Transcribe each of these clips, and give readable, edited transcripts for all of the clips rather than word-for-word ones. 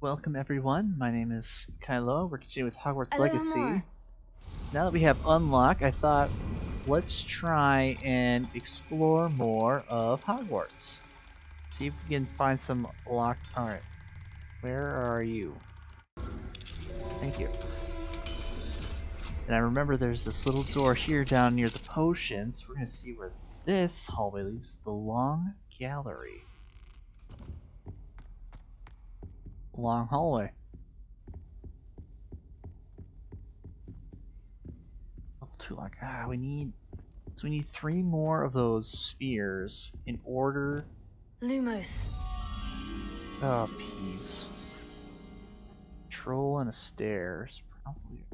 Welcome everyone, my name is Kylo. We're continuing with Hogwarts Legacy. More. Now that we have Unlock, I thought let's try and explore more of Hogwarts. See if we can find some locked... Alright, where are you? Thank you. And I remember there's this little door here down near the potions. We're going to see where this hallway leads. The Long Gallery. Long hallway. Too long. We need 3 more of those spheres in order. Lumos. Oh, Peeves. Troll and a stairs. Probably.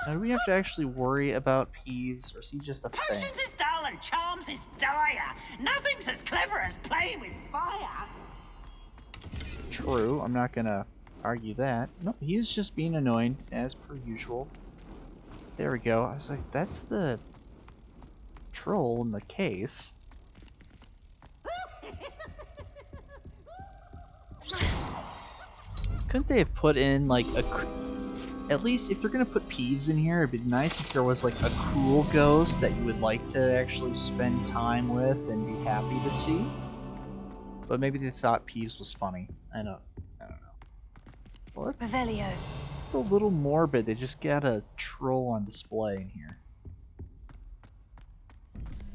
Now, do we have to actually worry about Peeves, or is he just a thing? Potions is dull and charms is dire. Nothing's as clever as playing with fire. True. I'm not gonna argue that. No, he's just being annoying as per usual. There we go. I was like, that's the troll in the case. Couldn't they have put in like at least if they're gonna put Peeves in here, it'd be nice if there was like a cool ghost that you would like to actually spend time with and be happy to see. But maybe they thought Peeves was funny. I don't know. Well, Revelio. it's a little morbid. They just got a troll on display in here.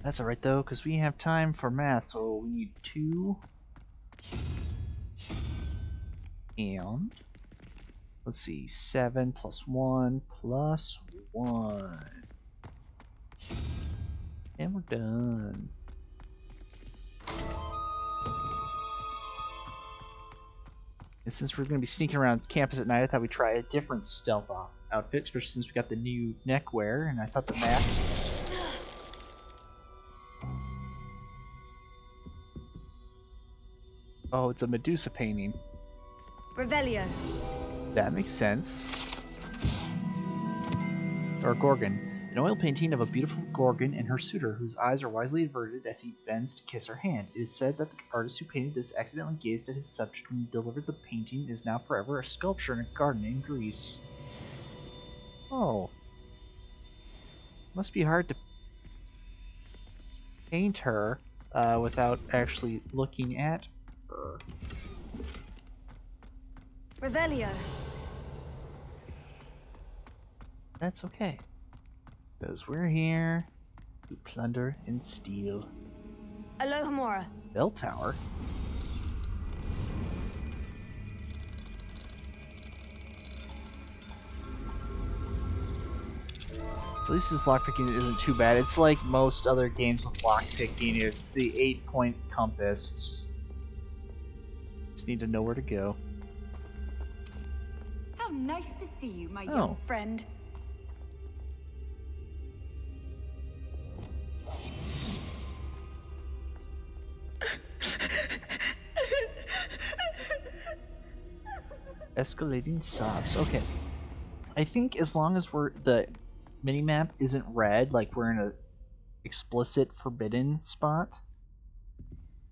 That's alright though, because we have time for math, so we need 2. And let's see, 7 plus 1 plus 1. And we're done. And since we're going to be sneaking around campus at night, I thought we'd try a different stealth outfit, especially since we got the new neckwear, and I thought the mask... Oh, it's a Medusa painting. Revelio. That makes sense. Or a Gorgon. An oil painting of a beautiful Gorgon and her suitor, whose eyes are wisely averted as he bends to kiss her hand. It is said that the artist who painted this accidentally gazed at his subject when he delivered the painting and is now forever a sculpture in a garden in Greece. Oh. Must be hard to paint her without actually looking at her. Revelio. That's okay. Because we're here to plunder and steal. Alohomora. Bell tower? At least this lockpicking isn't too bad. It's like most other games with lockpicking. It's the 8-point compass. It's just need to know where to go. How nice to see you, my young friend. Escalating sobs. Okay. I think as long as the minimap isn't red, like we're in a explicit forbidden spot,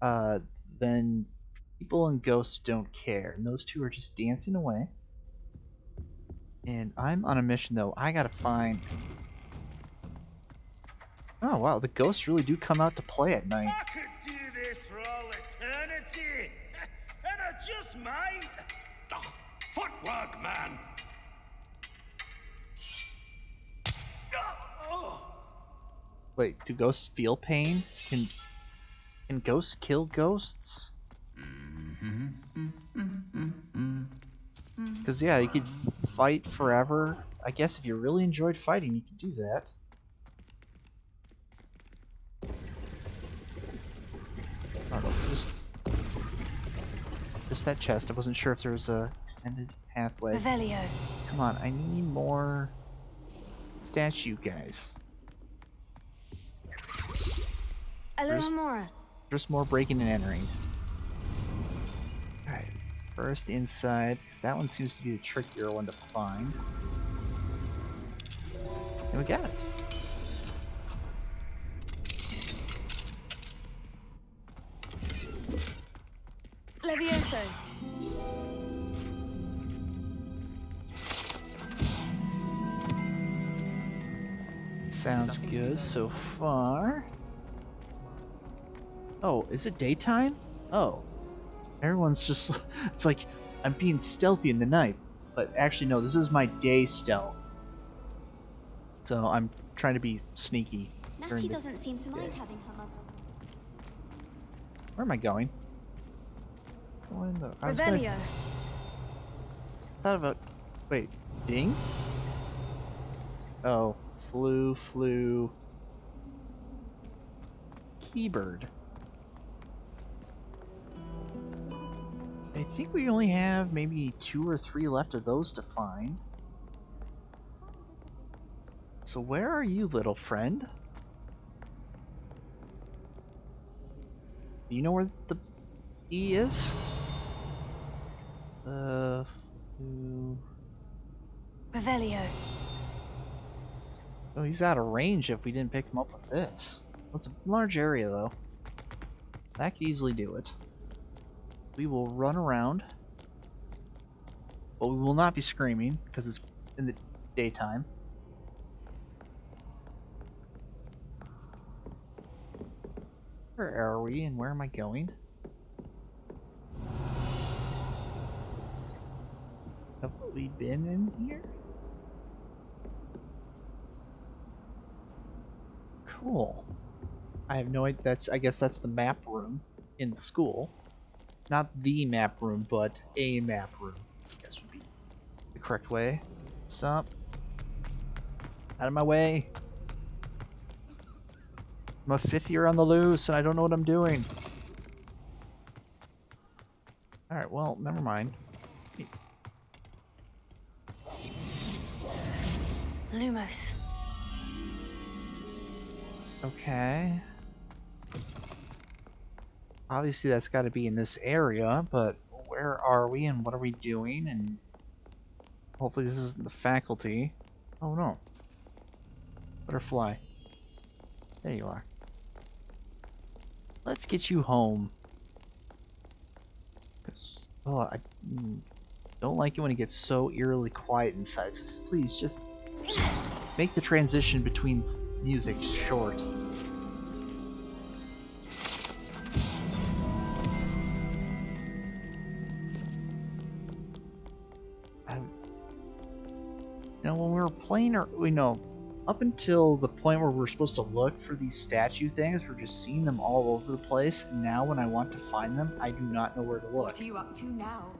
then people and ghosts don't care. And those two are just dancing away. And I'm on a mission though. I gotta find... Oh wow, the ghosts really do come out to play at night. I could do this for all eternity, and I just might. Oh, footwork, man. Oh. Wait, do ghosts feel pain? Can ghosts kill ghosts? Because yeah, you could fight forever. I guess if you really enjoyed fighting, you could do that. I don't know, just that chest. I wasn't sure if there was a extended pathway. Revelio. Come on, I need more statue guys. Alohomora. Just more breaking and entering. Alright, first inside, because that one seems to be the trickier one to find. And we got it. Levioso. Sounds good so far. Oh, is it daytime? Oh. Everyone's just... It's like I'm being stealthy in the night. But actually, no, this is my day stealth. So I'm trying to be sneaky. Natty doesn't seem to mind having her mother. Where am I going? Revelio. Thought about... Wait, ding? Oh, flew... Keybird. I think we only have maybe 2 or 3 left of those to find. So where are you, little friend? Do you know where the E is? Revelio. Oh, he's out of range if we didn't pick him up with this. It's a large area, though. That could easily do it. We will run around. But we will not be screaming, because it's in the daytime. Where are we, and where am I going? Have we been in here? Cool. I have no idea. I guess that's the map room in the school. Not the map room, but a map room, I guess would be the correct way. Stop. Out of my way. I'm a 5th year on the loose, and I don't know what I'm doing. Alright, well, never mind. Lumos. Okay. Obviously that's got to be in this area, but where are we and what are we doing? And hopefully this isn't the faculty. Oh no. Butterfly. There you are. Let's get you home. Oh, I don't like it when it gets so eerily quiet inside, so please just make the transition between music short. Now, when we were playing, up until the point where we're supposed to look for these statue things, we're just seeing them all over the place. And now, when I want to find them, I do not know where to look. What are you up to now?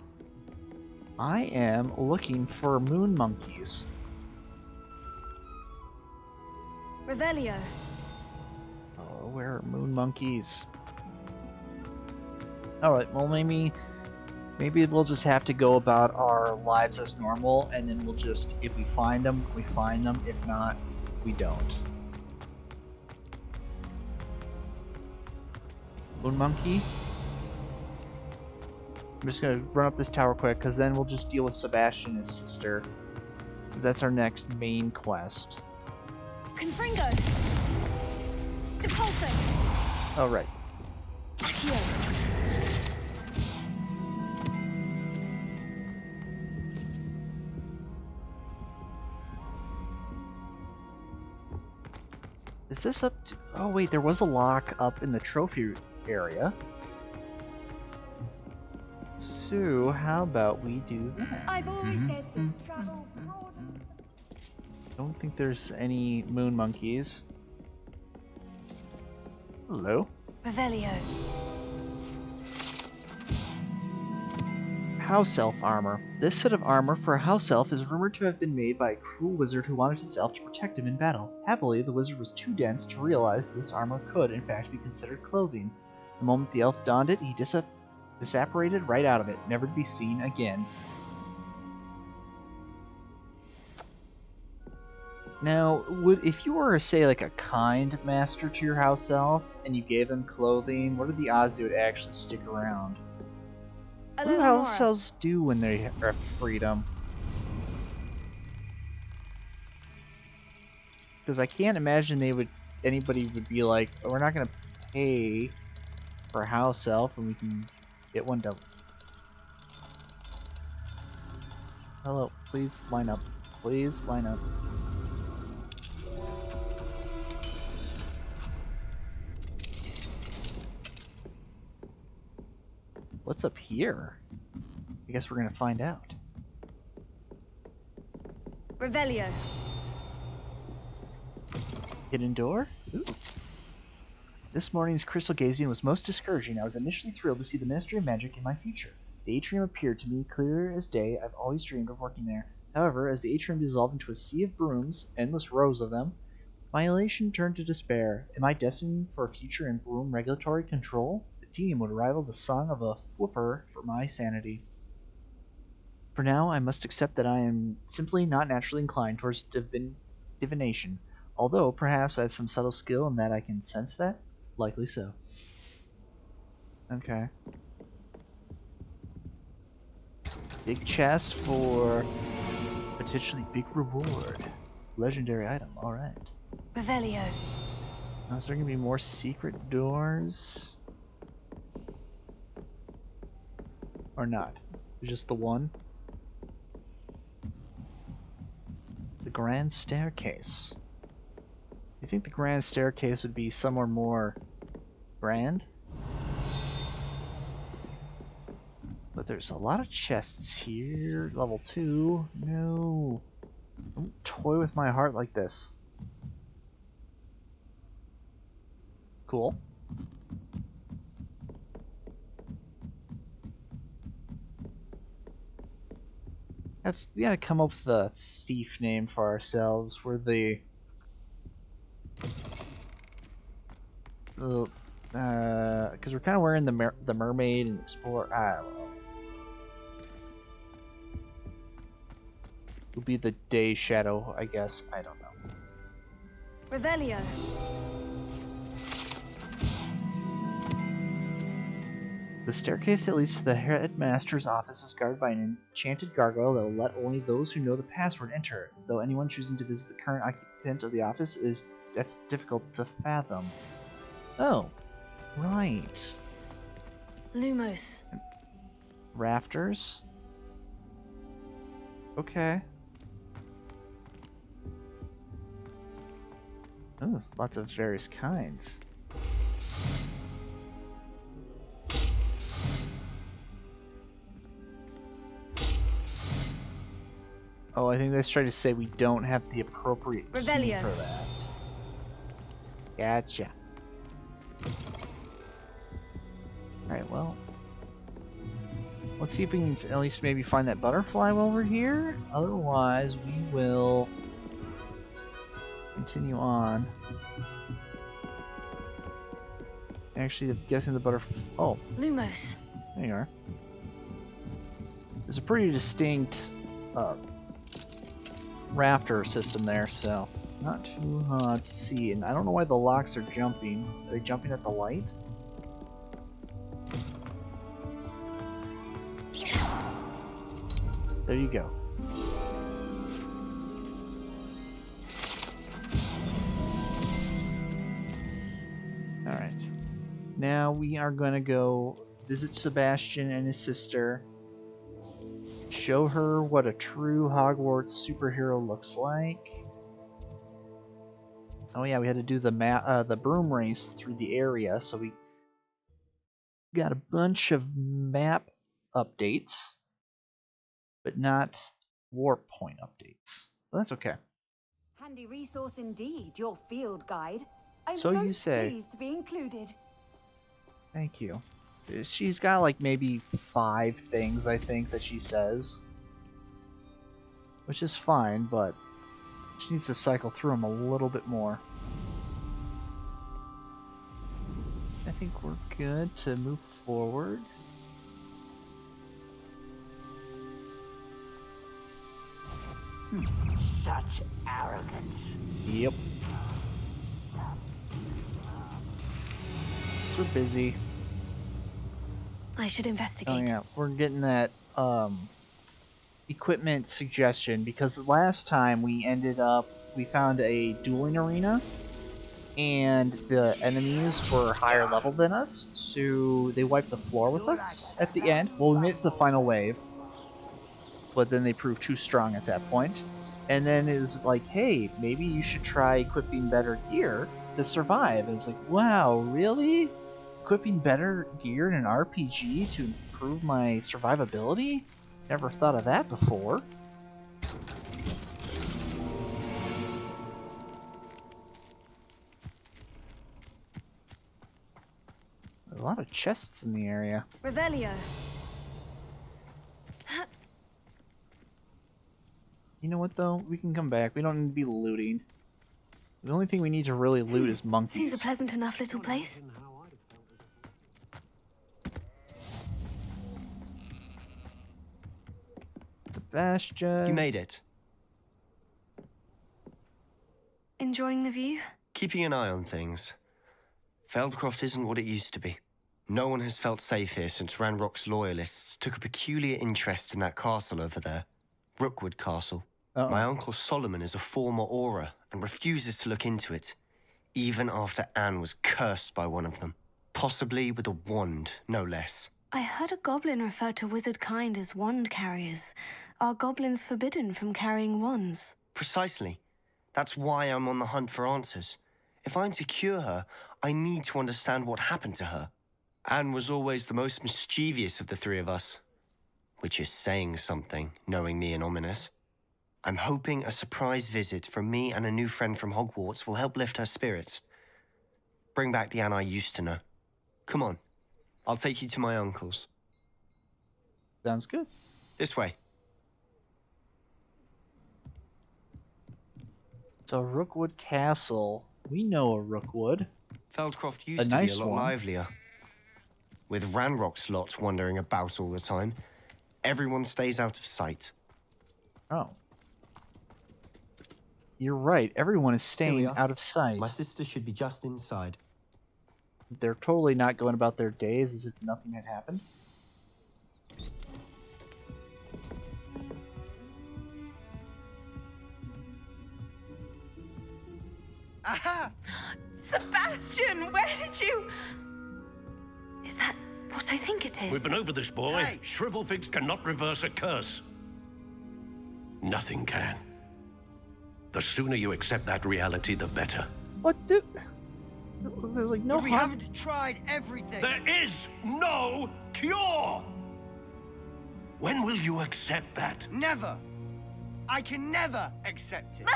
I am looking for moon monkeys. Revelio. Oh, where are moon monkeys? Alright, well maybe we'll just have to go about our lives as normal, and then we'll just, if we find them, we find them. If not, we don't. Moon monkey? I'm just gonna run up this tower quick, because then we'll just deal with Sebastian and his sister. Because that's our next main quest. Confringo. Depulso. Oh, right. Accio. Is this up to... Oh, wait, there was a lock up in the trophy area. So, how about we do that? I've always said that travel broadens. Don't think there's any moon monkeys. Hello? Revelio. House elf armor. This set of armor for a house elf is rumored to have been made by a cruel wizard who wanted his elf to protect him in battle. Happily, the wizard was too dense to realize this armor could, in fact, be considered clothing. The moment the elf donned it, he disapparated right out of it, never to be seen again. Now, if you were, say, like a kind master to your house elf, and you gave them clothing, what are the odds they would actually stick around? What do house elves do when they have freedom? Because I can't imagine anybody would be like, oh, we're not going to pay for a house elf and we can get one double. Hello, please line up. Please line up. What's up here? I guess we're gonna find out. Revelio. Hidden door? Ooh. This morning's crystal gazing was most discouraging. I was initially thrilled to see the Ministry of Magic in my future. The atrium appeared to me clear as day. I've always dreamed of working there. However, as the atrium dissolved into a sea of brooms, endless rows of them, my elation turned to despair. Am I destined for a future in broom regulatory control? The team would rival the song of a flipper for my sanity. For now, I must accept that I am simply not naturally inclined towards divination. Although, perhaps I have some subtle skill in that I can sense that. Likely so. Okay. Big chest for potentially big reward. Legendary item, alright. Revelio. Now, is there gonna be more secret doors? Or not? Just the one? The Grand Staircase. You think the Grand Staircase would be somewhere more grand? But there's a lot of chests here. Level 2. No. Don't toy with my heart like this. Cool. We gotta come up with a thief name for ourselves. We're because we're kind of wearing the mermaid and explorer. I don't know. We'll be the day shadow, I guess. I don't know. Revelio. The staircase that leads to the headmaster's office is guarded by an enchanted gargoyle that will let only those who know the password enter, though anyone choosing to visit the current occupant of the office is difficult to fathom. Oh, right. Lumos. Rafters? Okay. Oh, lots of various kinds. Oh, I think that's trying to say we don't have the appropriate key Revelio. for that. Gotcha. Alright, well. Let's see if we can at least maybe find that butterfly while we're here. Otherwise, we will continue on. Actually, I'm guessing the butterfly. Oh, Lumos. there you are. There's a pretty distinct rafter system there, so not too hard to see. And I don't know why the locks are jumping. Are they jumping at the light? There you go. Alright. Now we are going to go visit Sebastian and his sister. Show her what a true Hogwarts superhero looks like. Oh yeah, we had to do the broom race through the area, so we got a bunch of map updates, but not warp point updates. But that's okay. Handy resource indeed, your field guide. I'm So you most say. pleased to be included. Thank you. She's got like maybe 5 things, I think, that she says. Which is fine, but she needs to cycle through them a little bit more. I think we're good to move forward. Such arrogance. Yep. We're busy. I should investigate. Oh yeah, we're getting that equipment suggestion because last time we found a dueling arena and the enemies were higher level than us, so they wiped the floor with us at the end. Well, we made it to the final wave, but then they proved too strong at that point. And then it was like, hey, maybe you should try equipping better gear to survive. And it's like, wow, really? Equipping better gear in an RPG to improve my survivability? Never thought of that before. There's a lot of chests in the area. Revelio. You know what, though? We can come back. We don't need to be looting. The only thing we need to really loot is monkeys. Seems a pleasant enough little place. Sebastian. You made it. Enjoying the view? Keeping an eye on things. Feldcroft isn't what it used to be. No one has felt safe here since Ranrock's loyalists took a peculiar interest in that castle over there. Rookwood Castle. Uh-oh. My uncle Solomon is a former Auror and refuses to look into it, even after Anne was cursed by one of them. Possibly with a wand, no less. I heard a goblin refer to wizard kind as wand carriers. Are goblins forbidden from carrying wands? Precisely. That's why I'm on the hunt for answers. If I'm to cure her, I need to understand what happened to her. Anne was always the most mischievous of the three of us. Which is saying something, knowing me and Ominous. I'm hoping a surprise visit from me and a new friend from Hogwarts will help lift her spirits. Bring back the Anne I used to know. Come on. I'll take you to my uncle's. Sounds good. This way. So Rookwood Castle. We know a Rookwood. Feldcroft used A to nice be a lot one. livelier. With Ranrock's lot wandering about all the time, everyone stays out of sight. Oh. You're right. Everyone is Here we staying are. out of sight. My sister should be just inside. They're totally not going about their days as if nothing had happened. Aha! Sebastian, where did you... Is that what I think it is? We've been over this, boy. Hey. Shrivelfigs cannot reverse a curse. Nothing can. The sooner you accept that reality, the better. What do... There's like no We harm. haven't tried everything. There is no cure! When will you accept that? Never. I can never accept it.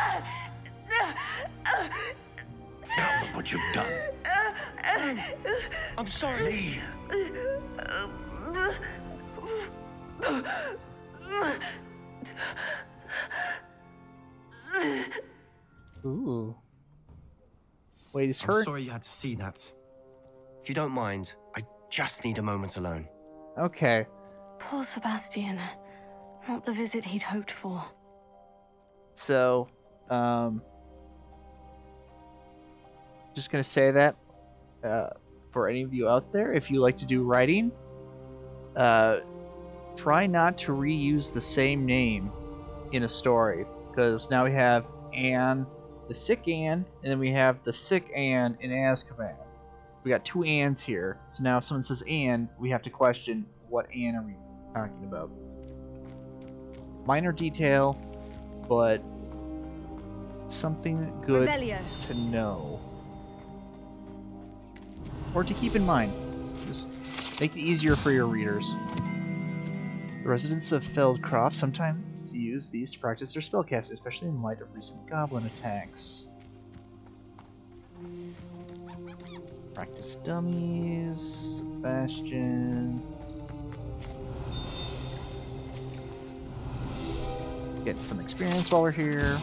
Now look what you've done. I'm sorry. Leave. Ooh. Wait, is I'm her... sorry you had to see that. If you don't mind, I just need a moment alone. Okay. Poor Sebastian. Not the visit he'd hoped for. So, just gonna say that for any of you out there, if you like to do writing, try not to reuse the same name in a story, because now we have Anne, the sick Anne, and then we have the sick Anne in Azkaban. We got two Annes here, so now if someone says Anne, we have to question what Anne are we talking about. Minor detail, but something good Revelio. to know. Or to keep in mind. Just make it easier for your readers. The residents of Feldcroft sometimes use these to practice their spellcasting, especially in light of recent goblin attacks. Practice dummies, Sebastian. Get some experience while we're here.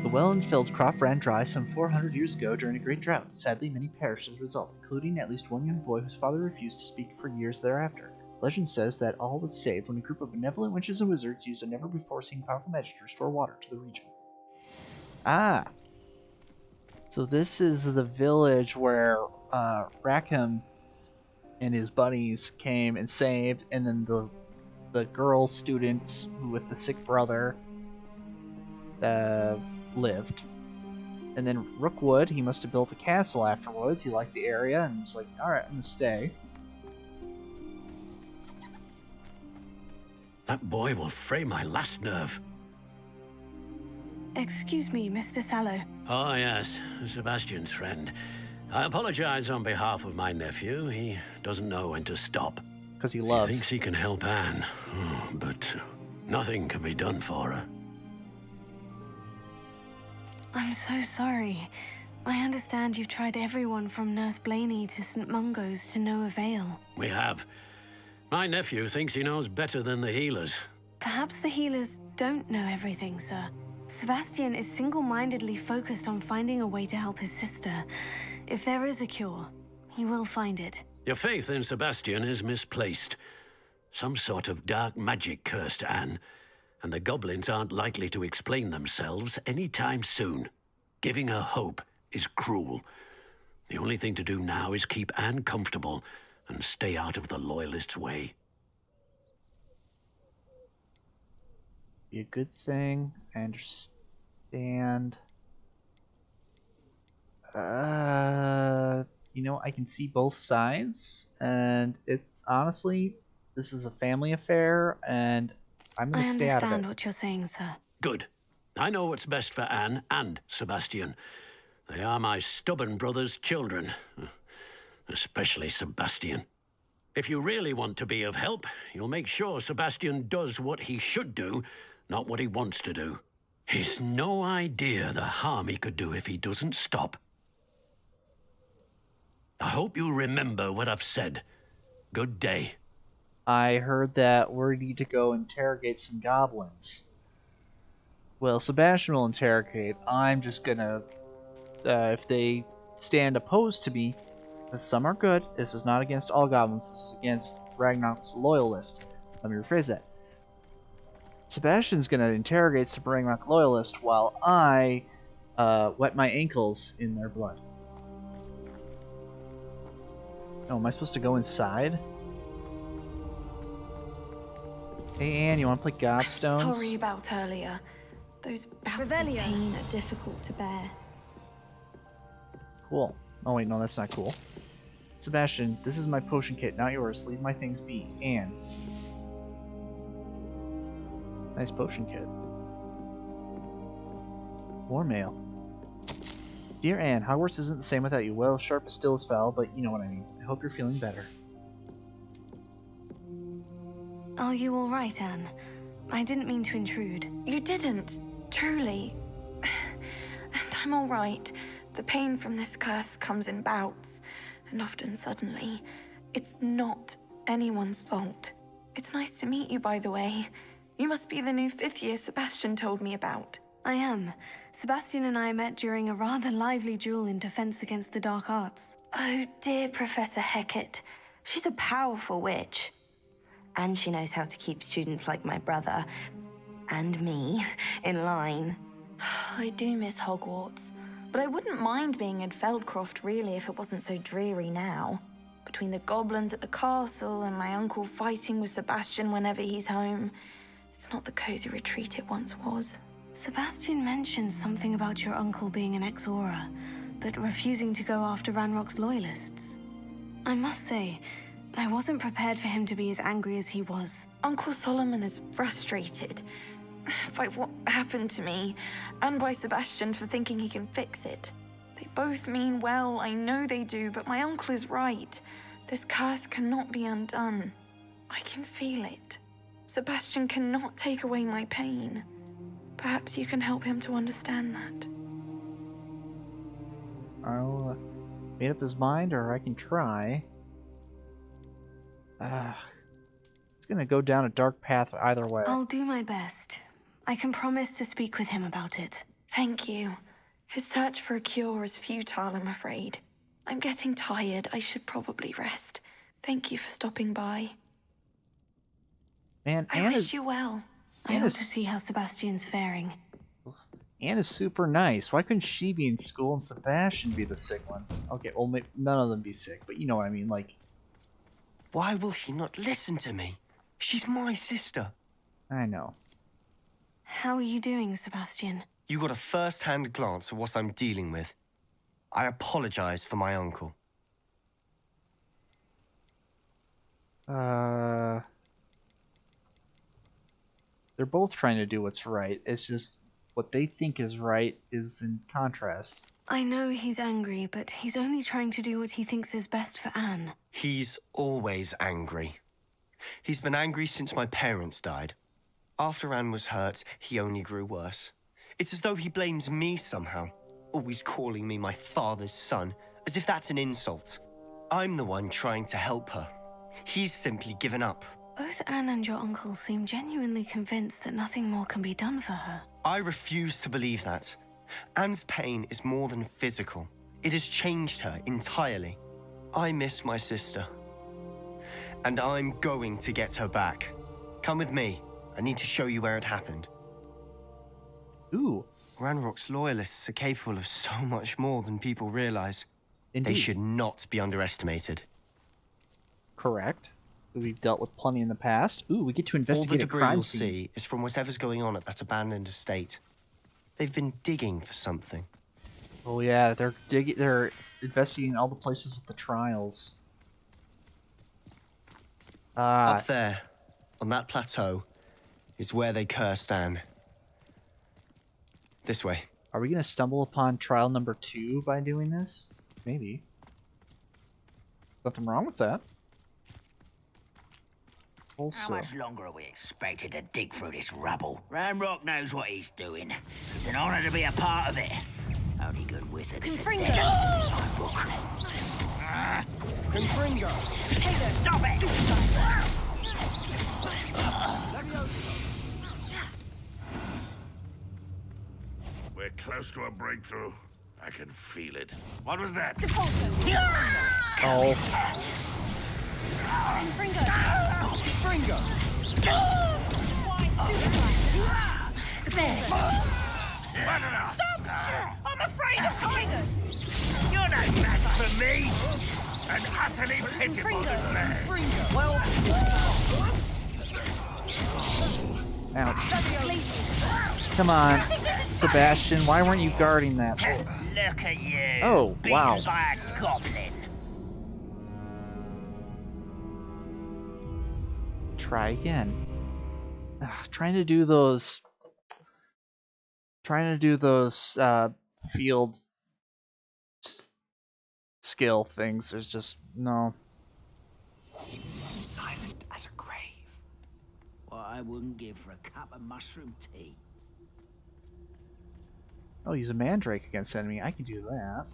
The well in Feldcroft ran dry some 400 years ago during a great drought. Sadly, many perished as a result, including at least one young boy whose father refused to speak for years thereafter. Legend says that all was saved when a group of benevolent witches and wizards used a never-before-seen powerful magic to restore water to the region. Ah! So this is the village where Rackham and his buddies came and saved, and then the girl student with the sick brother lived. And then Rookwood, he must have built a castle afterwards. He liked the area and was like, alright, I'm gonna stay. That boy will fray my last nerve. Excuse me, Mr. Sallow. Oh, yes, Sebastian's friend. I apologize on behalf of my nephew. He doesn't know when to stop. Because he He loves. thinks he can help Anne, but nothing can be done for her. I'm so sorry. I understand you've tried everyone from Nurse Blaney to St. Mungo's to no avail. We have. My nephew thinks he knows better than the healers. Perhaps the healers don't know everything, sir. Sebastian is single-mindedly focused on finding a way to help his sister. If there is a cure, he will find it. Your faith in Sebastian is misplaced. Some sort of dark magic cursed Anne, and the goblins aren't likely to explain themselves anytime soon. Giving her hope is cruel. The only thing to do now is keep Anne comfortable and stay out of the Loyalists' way. Be a good thing. I understand. You know, I can see both sides, and it's honestly, this is a family affair, and I'm I gonna stay out of understand it. what you're saying, sir. Good. I know what's best for Anne and Sebastian. They are my stubborn brother's children. Especially Sebastian. If you really want to be of help, you'll make sure Sebastian does what he should do, not what he wants to do. He's no idea the harm he could do if he doesn't stop. I hope you remember what I've said. Good day. I heard that we need to go interrogate some goblins. Well, Sebastian will interrogate. I'm just gonna, if they stand opposed to me, because some are good. This is not against all goblins. This is against Ragnarok's loyalist. Let me rephrase that. Sebastian's gonna interrogate some Ragnarok loyalist while I wet my ankles in their blood. Oh, am I supposed to go inside? Hey, Anne, you want to play Gobstones? Sorry about earlier. Those bouts of Revelio. pain are difficult to bear. Cool. Oh, wait, no, that's not cool. Sebastian, this is my potion kit, not yours. Leave my things be. Anne. Nice potion kit. More mail. Dear Anne, Hogwarts isn't the same without you. Well, sharp is still as foul, but you know what I mean. I hope you're feeling better. Are you all right, Anne? I didn't mean to intrude. You didn't, truly. And I'm all right. The pain from this curse comes in bouts, and often suddenly. It's not anyone's fault. It's nice to meet you, by the way. You must be the new fifth year Sebastian told me about. I am. Sebastian and I met during a rather lively duel in defense against the dark arts. Oh, dear Professor Hecat. She's a powerful witch. And she knows how to keep students like my brother, and me, in line. I do miss Hogwarts, but I wouldn't mind being in Feldcroft really if it wasn't so dreary now. Between the goblins at the castle and my uncle fighting with Sebastian whenever he's home, it's not the cozy retreat it once was. Sebastian mentioned something about your uncle being an ex-Aura, but refusing to go after Ranrock's loyalists. I must say, I wasn't prepared for him to be as angry as he was. Uncle Solomon is frustrated by what happened to me, and by Sebastian for thinking he can fix it. They both mean well, I know they do, but my uncle is right. This curse cannot be undone. I can feel it. Sebastian cannot take away my pain. Perhaps you can help him to understand that. I'll made up his mind, or I can try. It's gonna go down a dark path either way. I'll do my best. I can promise to speak with him about it. Thank you. His search for a cure is futile, I'm afraid. I'm getting tired. I should probably rest. Thank you for stopping by. Man, I wish you well. I hope to see how Sebastian's faring. Anne is super nice. Why couldn't she be in school and Sebastian be the sick one? Okay, well, none of them be sick, but you know what I mean, like... Why will he not listen to me? She's my sister. I know. How are you doing, Sebastian? You got a first-hand glance at what I'm dealing with. I apologize for my uncle. They're both trying to do what's right. It's just what they think is right is in contrast. I know he's angry, but he's only trying to do what he thinks is best for Anne. He's always angry. He's been angry since my parents died. After Anne was hurt, he only grew worse. It's as though he blames me somehow, always calling me my father's son, as if that's an insult. I'm the one trying to help her. He's simply given up. Both Anne and your uncle seem genuinely convinced that nothing more can be done for her. I refuse to believe that. Anne's pain is more than physical. It has changed her entirely. I miss my sister. And I'm going to get her back. Come with me. I need to show you where it happened. Ooh. Ranrock's loyalists are capable of so much more than people realize. Indeed. They should not be underestimated. Correct. We've dealt with plenty in the past. Ooh, we get to investigate All the a debris crime you'll scene. see is from whatever's going on at that abandoned estate. They've been digging for something. Oh yeah, they're investigating all the places with the trials. Up there, on that plateau, is where they cursed Anne. This way. Are we gonna stumble upon trial number 2 by doing this? Maybe. Nothing wrong with that. How Also, much longer are we expected to dig through this rubble? Ranrock knows what he's doing. It's an honor to be a part of it. Only good wizard is a Confringo. dead in my book. Confringo! Stop it! We're close to a breakthrough. I can feel it. What was that? oh, Confringo! Stop! I'm afraid of heights! You're no match for me! An utterly pitiful display. Well, ouch. Come on, Sebastian, why weren't you guarding that? look at you! Oh, beaten wow. by a goblin! Try again. Trying to do those field skill things. There's just no. Silent as a grave. What I wouldn't give for a cup of mushroom tea. Oh, use a mandrake against enemy. I can do that.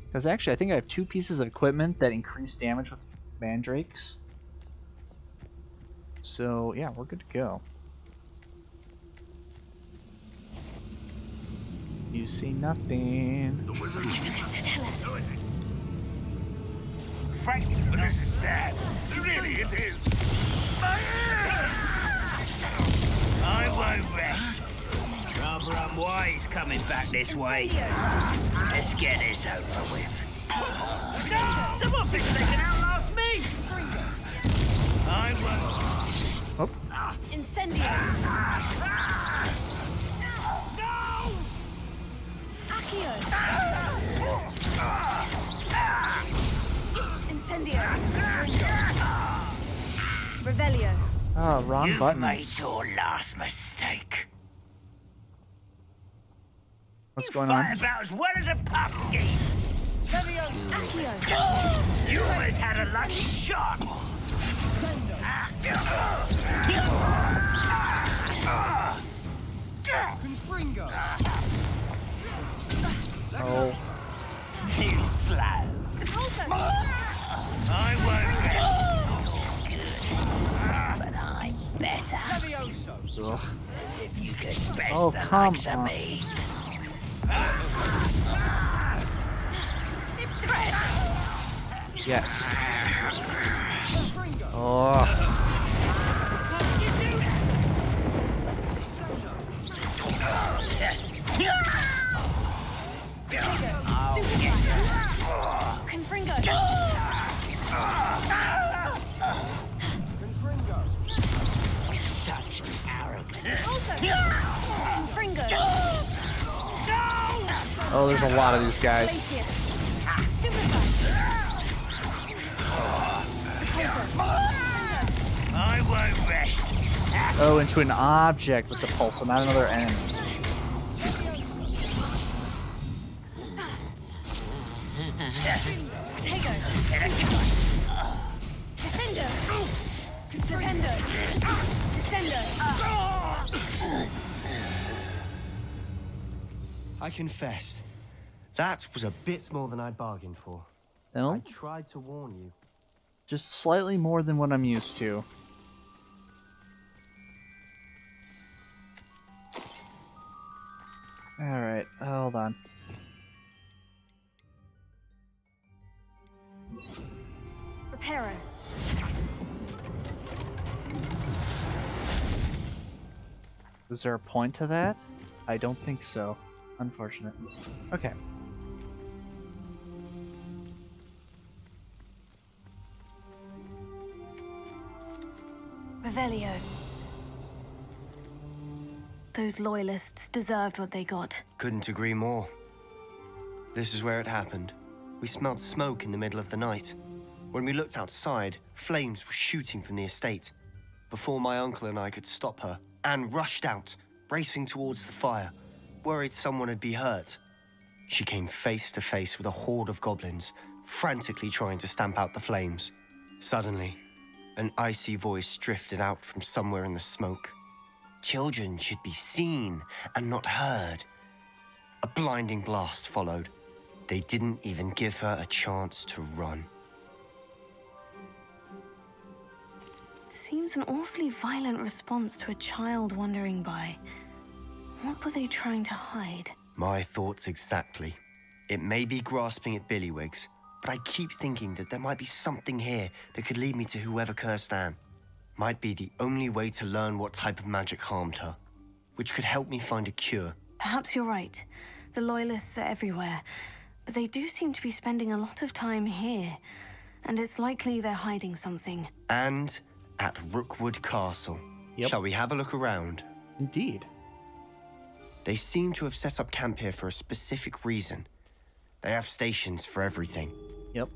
Because actually, I think I have 2 pieces of equipment that increase damage with mandrakes. So yeah, we're good to go. You see nothing. The wizard. Who is it? Frankly, This is sad. Really, it is. I won't rest. Rather unwise coming back this way. Let's get this over with. No! Someone thinks they can outlast me! I won't. Oh, Incendio. No! Accio. Incendio. Revelio. oh, wrong You've buttons. made your last mistake. What's You going fight on? about as well as a pumpkin. Accio. You always had a lucky shot. Confringo! Oh, Too slow. I won't get but I'm better. ugh. As if you could best Oh, the come likes of on. me. Yes. Oh, Confringo. Such arrogance. Confringo. oh, there's a lot of these guys. I won't rest. Oh, into an object with the pulse, so not another enemy. Fender! Flipendo! Descendo! I confess, that was a bit... It's more than I'd bargained for. Well, I tried to warn you. just slightly more than what I'm used to. Alright, hold on. Reparo. Was there a point to that? I don't think so. Unfortunate. Okay. Revelio. Those loyalists deserved what they got. Couldn't agree more. This is where it happened. We smelled smoke in the middle of the night. When we looked outside, flames were shooting from the estate. Before my uncle and I could stop her, Anne rushed out, racing towards the fire, worried someone would be hurt. She came face to face with a horde of goblins, frantically trying to stamp out the flames. Suddenly, an icy voice drifted out from somewhere in the smoke. Children should be seen and not heard. A blinding blast followed. They didn't even give her a chance to run. Seems an awfully violent response to a child wandering by. What were they trying to hide? My thoughts exactly. It may be grasping at Billywigs, but I keep thinking that there might be something here that could lead me to whoever cursed Anne. Might be the only way to learn what type of magic harmed her, which could help me find a cure. Perhaps you're right. The Loyalists are everywhere, but they do seem to be spending a lot of time here, and it's likely they're hiding something. And at Rookwood Castle. Yep. Shall we have a look around? Indeed. They seem to have set up camp here for a specific reason. They have stations for everything. Yep.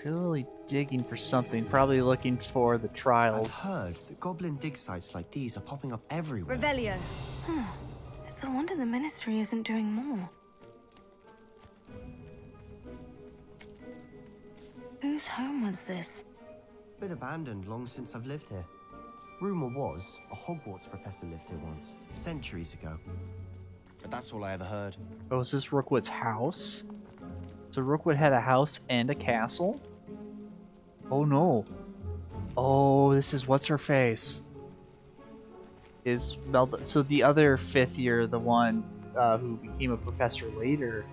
Clearly digging for something, probably looking for the I've trials. heard that goblin dig sites like these are popping up everywhere. Revelio. It's a wonder the Ministry isn't doing more. Whose home was this? Been abandoned long since I've lived here. Rumor was a Hogwarts professor lived here once, centuries ago. But that's all I ever heard. Oh, is this Rookwood's house? So Rookwood had a house and a castle? Oh no. Oh, this is what's-her-face. So the other fifth year, the one who became a professor later,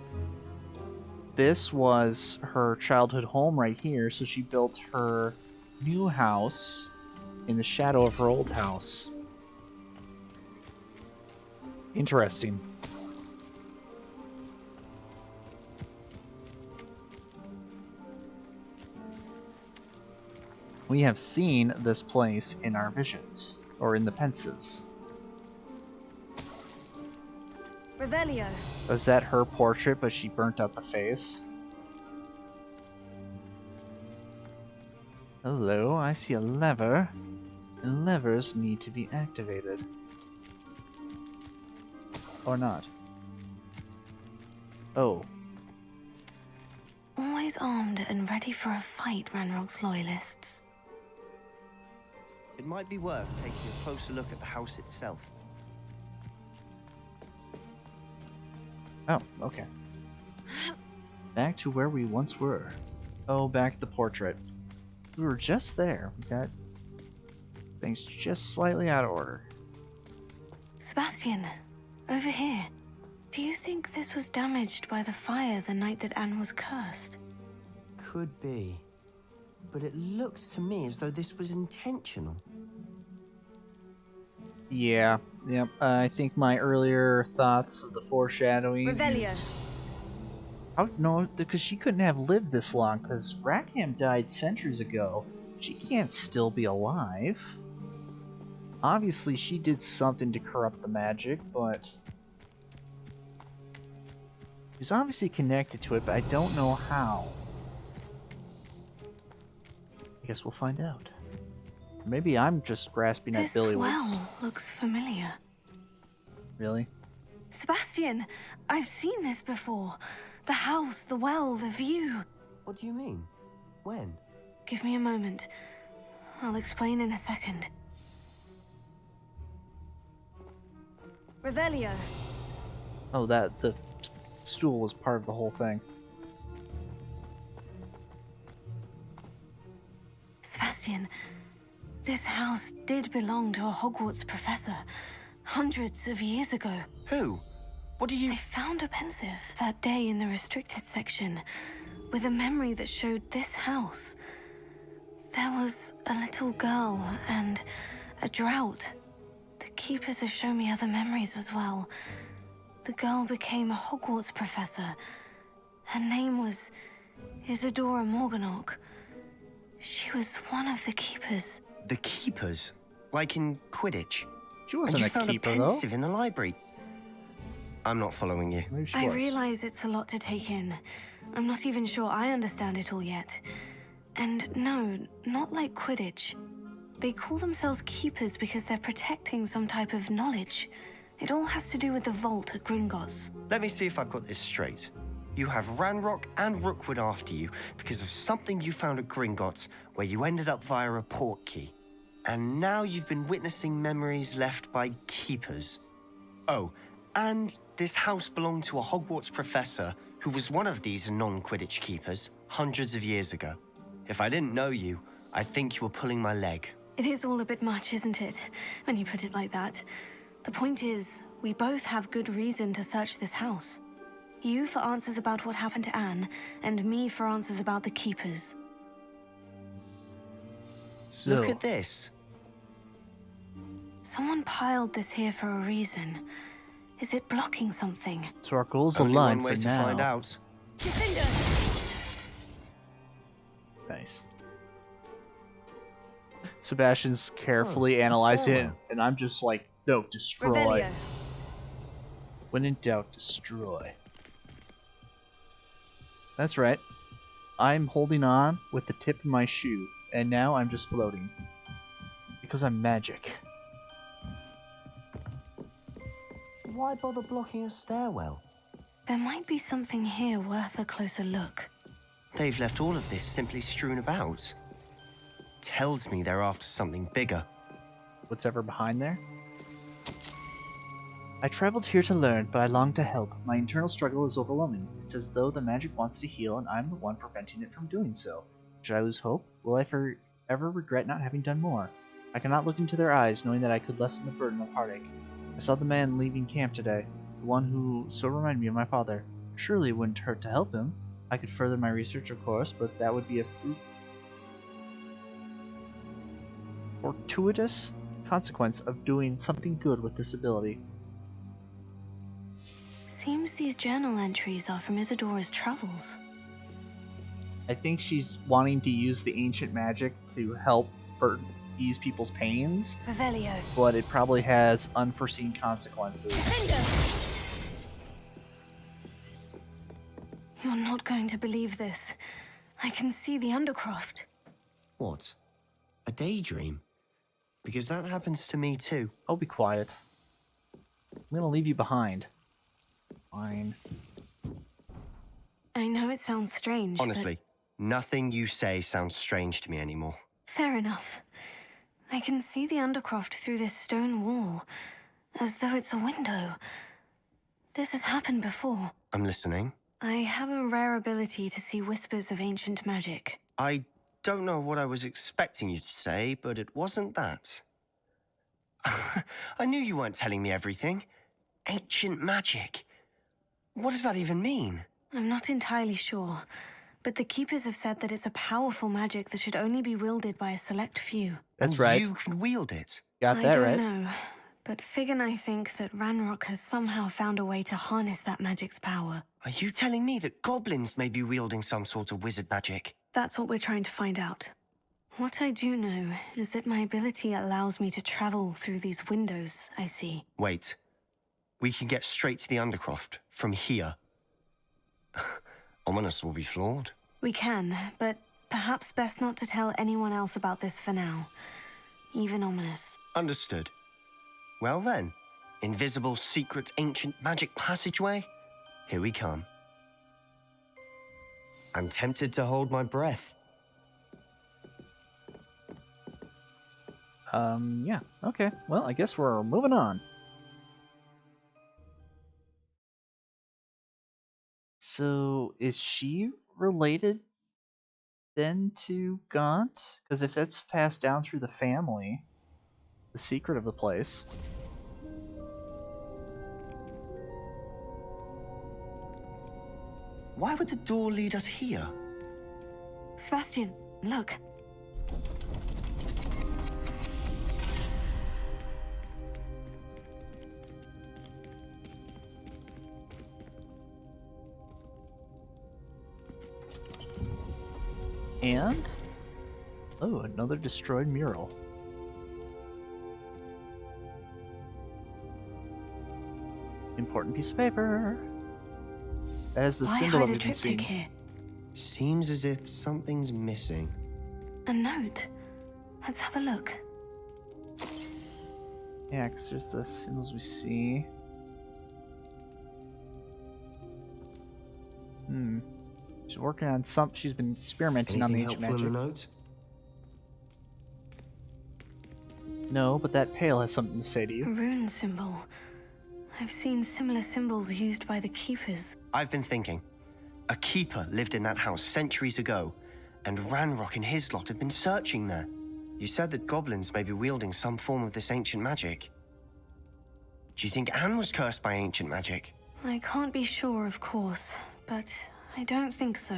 this was her childhood home right here, so she built her new house in the shadow of her old house. Interesting. We have seen this place in our visions, or in the pensives. Revelio. Was that her portrait, but she burnt out the face? Hello, I see a lever. And levers need to be activated. Or not. Oh. Always armed and ready for a fight, Ranrock's loyalists. It might be worth taking a closer look at the house itself. Oh, okay. Back to where we once were. Oh, back to the portrait. We were just there. We got things just slightly out of order. Sebastian, over here. Do you think this was damaged by the fire the night that Anne was cursed? Could be. But it looks to me as though this was intentional. Yeah, yep. I think my earlier thoughts of the foreshadowing Revelio. is... Oh, no, because she couldn't have lived this long, because Rackham died centuries ago. She can't still be alive. Obviously, she did something to corrupt the magic, but... she's obviously connected to it, but I don't know how. I guess we'll find out. Maybe I'm just grasping at This Billywigs. well looks familiar. Really? Sebastian, I've seen this before. The house, the well, the view. What do you mean? When? Give me a moment. I'll explain in a second. Revelio. Oh, the stool was part of the whole thing. Sebastian, this house did belong to a Hogwarts professor hundreds of years ago. Who? What do you... I found a pensive that day in the restricted section with a memory that showed this house. There was a little girl and a drought. The keepers have shown me other memories as well. The girl became a Hogwarts professor. Her name was Isadora Morganach. She was one of the keepers. The keepers? Like in Quidditch? She wasn't a keeper, though. You found a pensive in the library. I'm not following you. Maybe she I was. realize it's a lot to take in. I'm not even sure I understand it all yet. And no, not like Quidditch. They call themselves keepers because they're protecting some type of knowledge. It all has to do with the vault at Gringotts. Let me see if I've got this straight. You have Ranrock and Rookwood after you because of something you found at Gringotts where you ended up via a port key. And now you've been witnessing memories left by keepers. Oh, and this house belonged to a Hogwarts professor who was one of these non-Quidditch keepers hundreds of years ago. If I didn't know you, I'd think you were pulling my leg. It is all a bit much, isn't it, when you put it like that? The point is, we both have good reason to search this house. You for answers about what happened to Anne, and me for answers about the keepers. So, Look at this. Someone piled this here for a reason. Is it blocking something? so our goals Only align one way for to now. find out. Nice. Sebastian's carefully analyzing it, and I'm just like, no, destroy. Revelio. When in doubt, destroy. That's right. I'm holding on with the tip of my shoe, and now I'm just floating. Because I'm magic. Why bother blocking a stairwell? There might be something here worth a closer look. They've left all of this simply strewn about. Tells me they're after something bigger. What's ever behind there? I traveled here to learn, but I long to help. My internal struggle is overwhelming. It's as though the magic wants to heal, and I'm the one preventing it from doing so. Should I lose hope? Will I forever regret not having done more? I cannot look into their eyes, knowing that I could lessen the burden of heartache. I saw the man leaving camp today, the one who so reminded me of my father. Surely it wouldn't hurt to help him. I could further my research, of course, but that would be a fortuitous consequence of doing something good with this ability. Seems these journal entries are from Isadora's travels. I think she's wanting to use the ancient magic to help ease people's pains, Revelio. but it probably has unforeseen consequences. You're not going to believe this. I can see the Undercroft. What? A daydream? Because that happens to me too. Oh, be quiet. I'm gonna leave you behind. Fine. I know it sounds strange, Honestly, nothing you say sounds strange to me anymore. but fair enough. I can see the Undercroft through this stone wall, as though it's a window. This has happened before. I'm listening. I have a rare ability to see whispers of ancient magic. I don't know what I was expecting you to say, but it wasn't that. I knew you weren't telling me everything. Ancient magic. What does that even mean? I'm not entirely sure, but the Keepers have said that it's a powerful magic that should only be wielded by a select few. That's And right. you can wield it. Got I that don't right. know, but Fig and I think that Ranrock has somehow found a way to harness that magic's power. Are you telling me that goblins may be wielding some sort of wizard magic? That's what we're trying to find out. What I do know is that my ability allows me to travel through these windows I see. Wait. We can get straight to the Undercroft from here. Ominous will be flawed. We can, but perhaps best not to tell anyone else about this for now. Even Ominous. Understood. Well then, invisible, secret, ancient magic passageway? Here we come. I'm tempted to hold my breath. Yeah. Okay. Well, I guess we're moving on. So, is she related then to Gaunt? Because if that's passed down through the family, the secret of the place. Why would the door lead us here? Sebastian, look. And? Oh, another destroyed mural. Important piece of paper. That is the Why symbol hide that a we've been seeing. triptych here? Seems as if something's missing. A note. Let's have a look. Yeah, because there's the symbols we see. She's working on some. She's been experimenting on the Anything ancient helpful in magic. the notes? No, but that pail has something to say to A you. rune symbol. I've seen similar symbols used by the keepers. I've been thinking. A keeper lived in that house centuries ago, and Ranrock and his lot have been searching there. You said that goblins may be wielding some form of this ancient magic. Do you think Anne was cursed by ancient magic? I can't be sure, of course, but I don't think so.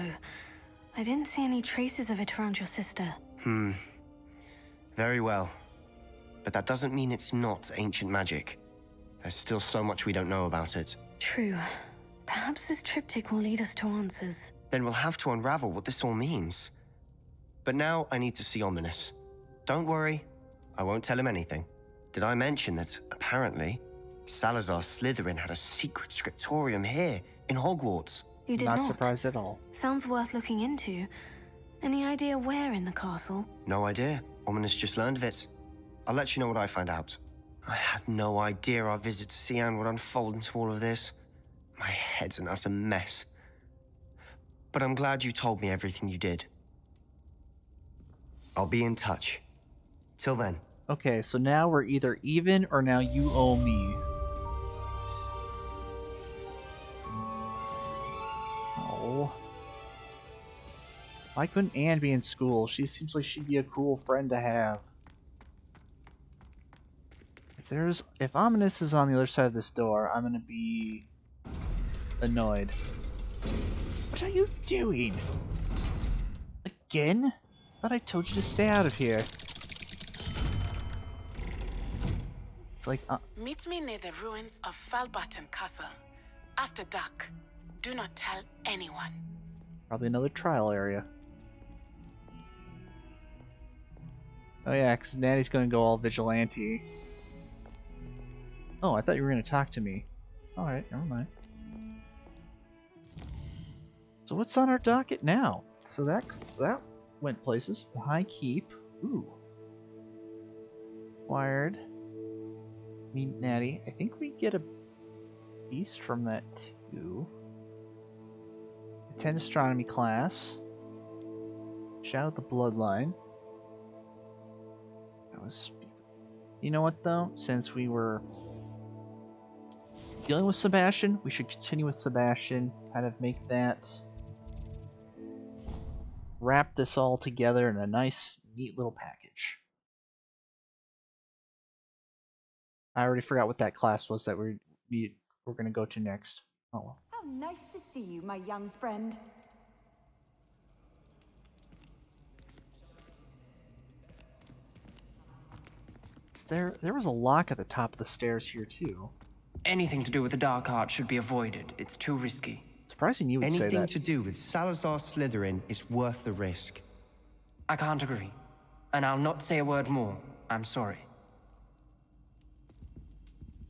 I didn't see any traces of it around your sister. Very well. But that doesn't mean it's not ancient magic. There's still so much we don't know about it. True. Perhaps this triptych will lead us to answers. Then we'll have to unravel what this all means. But now I need to see Ominous. Don't worry, I won't tell him anything. Did I mention that, apparently, Salazar Slytherin had a secret scriptorium here in Hogwarts? You did Not surprised at all. Sounds worth looking into. Any idea where in the castle? No idea. Ominous just learned of it. I'll let you know what I find out. I had no idea our visit to see Anne would unfold into all of this. My head's an utter mess. But I'm glad you told me everything you did. I'll be in touch. Till then. Okay, so now we're either even or now you owe me. Oh. Why couldn't Anne be in school? She seems like she'd be a cool friend to have. If Ominous is on the other side of this door, I'm gonna be annoyed. What are you doing? Again? Thought I told you to stay out of here. It's like, Meet me near the ruins of Falbutton Castle. After dark. Do not tell anyone. probably another trial area. Oh yeah, because Natty's gonna go all vigilante. Oh, I thought you were gonna talk to me. Alright, never mind. So what's on our docket now? So that went places. The High Keep. Ooh. Acquired. Meet Natty. I think we get a beast from that too. Attend Astronomy Class. Shout out the Bloodline. That was... You know what though? Since we were dealing with Sebastian, we should continue with Sebastian. Kind of make that... wrap this all together in a nice, neat little package. I already forgot what that class was that we're going to go to next. Oh. How nice to see you, my young friend. There was a lock at the top of the stairs here too. Anything to do with the dark art should be avoided. It's too risky. Surprising you would say that. Anything to do with Salazar Slytherin is worth the risk. I can't agree. And I'll not say a word more. I'm sorry.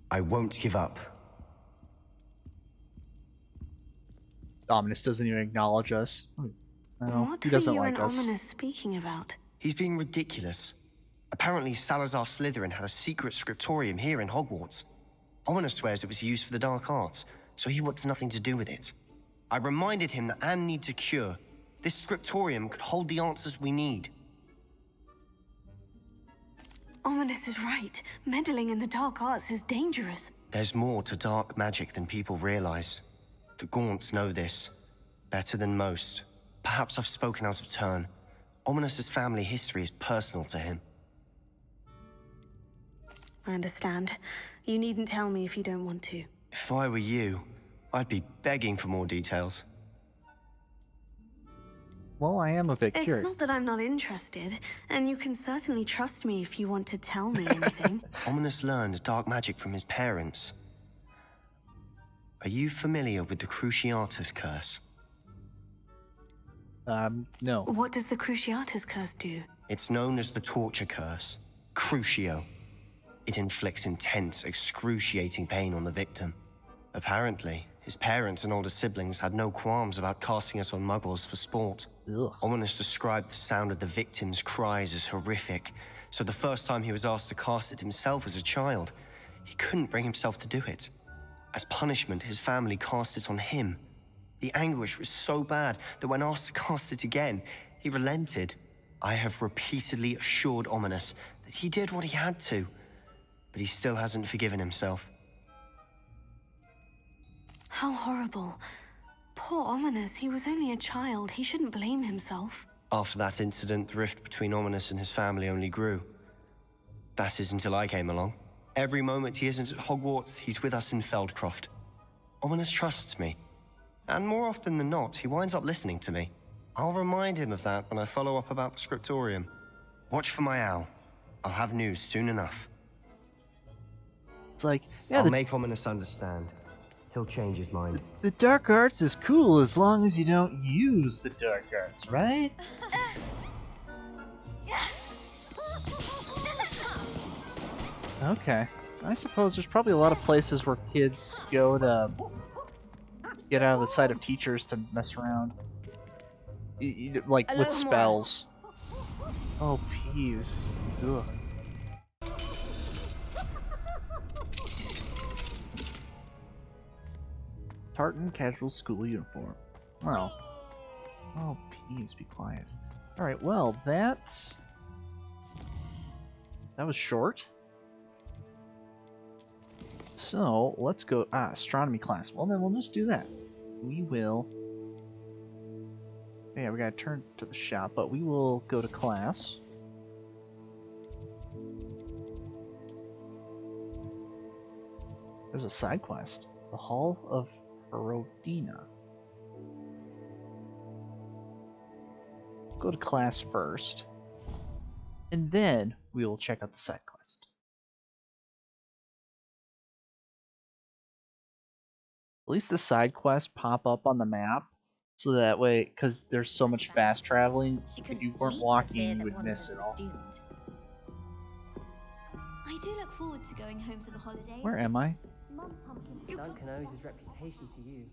I won't give up. Ominous doesn't even acknowledge us. I know, What he were doesn't you like and us. Ominous speaking about? He's being ridiculous. Apparently Salazar Slytherin had a secret scriptorium here in Hogwarts. Ominous swears it was used for the dark arts, so he wants nothing to do with it. I reminded him that Anne needs a cure. This scriptorium could hold the answers we need. Ominous is right. Meddling in the dark arts is dangerous. There's more to dark magic than people realize. The Gaunts know this better than most. Perhaps I've spoken out of turn. Ominous's family history is personal to him. I understand. You needn't tell me if you don't want to. If I were you, I'd be begging for more details. Well, I am a bit It's curious. not that I'm not interested, and you can certainly trust me if you want to tell me anything. Ominous learned dark magic from his parents. Are you familiar with the Cruciatus Curse? No. What does the Cruciatus Curse do? It's known as the Torture Curse. Crucio. It inflicts intense, excruciating pain on the victim. Apparently, his parents and older siblings had no qualms about casting it on muggles for sport. Ugh. Ominous described the sound of the victim's cries as horrific, so the first time he was asked to cast it himself as a child, he couldn't bring himself to do it. As punishment, his family cast it on him. The anguish was so bad that when asked to cast it again, he relented. I have repeatedly assured Ominous that he did what he had to, but he still hasn't forgiven himself. How horrible. Poor Ominous, he was only a child. He shouldn't blame himself. After that incident, the rift between Ominous and his family only grew. That is until I came along. Every moment he isn't at Hogwarts, he's with us in Feldcroft. Ominous trusts me. And more often than not, he winds up listening to me. I'll remind him of that when I follow up about the Scriptorium. Watch for my owl. I'll have news soon enough. It's like, yeah, I'll make Ominous understand. He'll change his mind. the dark arts is cool as long as you don't use the dark arts, right? Okay. I suppose there's probably a lot of places where kids go to get out of the sight of teachers to mess around. Like A with little more. spells. Oh, peas. Ugh. Tartan casual school uniform. Oh. Oh, peas, be quiet. Alright, well, that was short. So, let's go... astronomy class. Well, then we'll just do that. We will... Yeah, we gotta turn to the shop, but we will go to class. There's a side quest. The Hall of Rodina. Go to class first, and then we will check out the side quest. At least the side quests pop up on the map, so that way, because there's so much fast traveling, if you weren't walking, you would miss it all. I do look forward to going home for the holidays. Where am I? Duncan owes his reputation to you.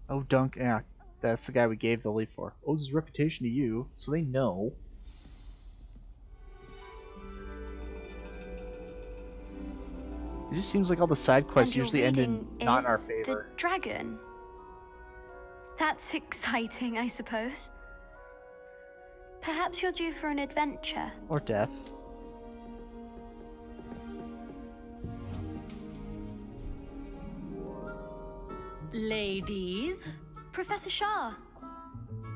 Oh, Dunk, yeah, that's the guy we gave the lead for. Owes his reputation to you, so they know. It just seems like all the side quests And your usually end in reading not in our is favor. The dragon. That's exciting, I suppose. Perhaps you're due for an adventure. Or death. Ladies, Professor Shah.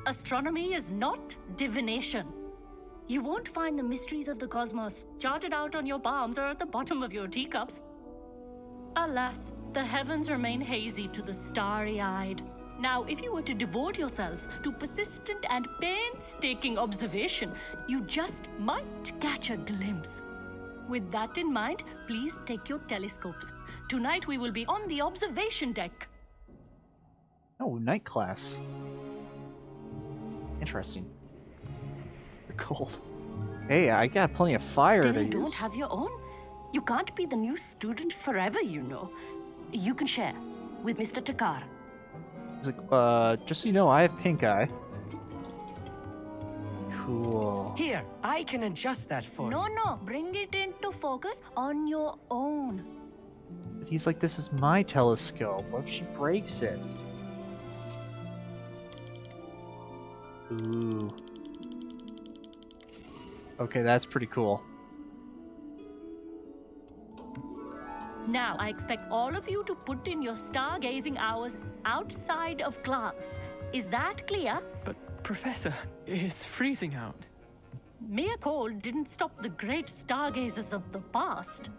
astronomy is not divination. You won't find the mysteries of the cosmos charted out on your palms or at the bottom of your teacups. Alas, the heavens remain hazy to the starry-eyed. Now, if you were to devote yourselves to persistent and painstaking observation, you just might catch a glimpse. With that in mind, please take your telescopes. Tonight we will be on the observation deck. Oh, night class. Interesting. They're cold. Hey, I got plenty of fire Still to don't use. have your own? You can't be the new student forever, you know. You can share with Mr. Takar. He's like, just so you know, I have pink eye. Cool. Here, I can adjust that for you. No, bring it into focus on your own. But he's like, this is my telescope. What if she breaks it? Ooh. Okay, that's pretty cool. Now, I expect all of you to put in your stargazing hours outside of class. Is that clear? But, Professor, it's freezing out. Mere cold didn't stop the great stargazers of the past.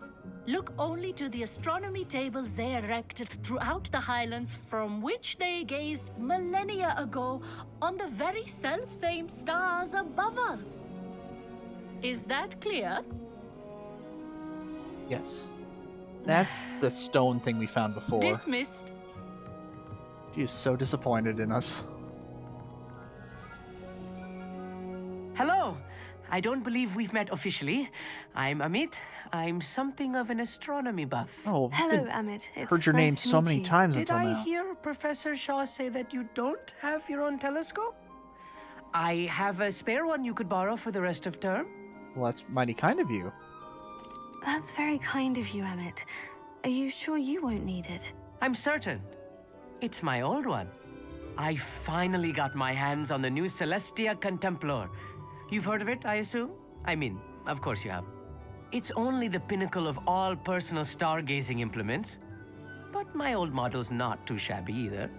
Look only to the astronomy tables they erected throughout the Highlands from which they gazed millennia ago on the very self-same stars above us. Is that clear? Yes. That's the stone thing we found before. Dismissed. She is so disappointed in us. Hello. I don't believe we've met officially. I'm Amit. I'm something of an astronomy buff. Oh, hello, Amit. It's heard your name nice to so meet many you. times Did until I now. hear Professor Shaw say that you don't have your own telescope? I have a spare one you could borrow for the rest of term. Well, that's mighty kind of you. That's very kind of you, Amit. Are you sure you won't need it? I'm certain. It's my old one. I finally got my hands on the new Celestia Contemplar. You've heard of it, I assume? I mean, of course you have. It's only the pinnacle of all personal stargazing implements. But my old model's not too shabby either.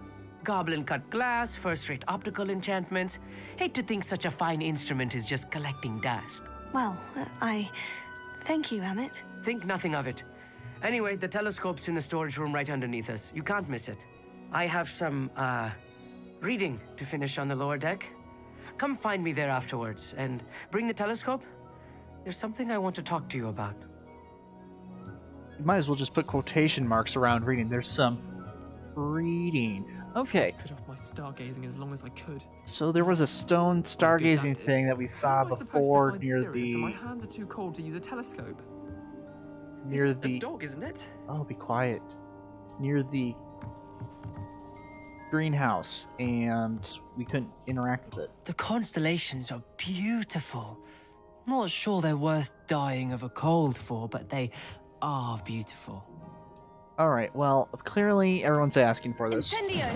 Goblin-cut glass, first-rate optical enchantments. Hate to think such a fine instrument is just collecting dust. Well, thank you, Amit. Think nothing of it. Anyway, the telescope's in the storage room right underneath us. You can't miss it. I have some, reading to finish on the lower deck. Come find me there afterwards, and bring the telescope. There's something I want to talk to you about. You might as well just put quotation marks around reading. There's some reading. Okay. Put off my stargazing as long as I could. So there was a stone stargazing that thing that we saw before near Sirius, and my the hands are too cold to use a telescope. near It's the a dog, isn't it? Oh, be quiet. Near the greenhouse, and we couldn't interact with it. The constellations are beautiful. Not sure they're worth dying of a cold for, but they are beautiful. All right. Well, clearly everyone's asking for this. Incendio!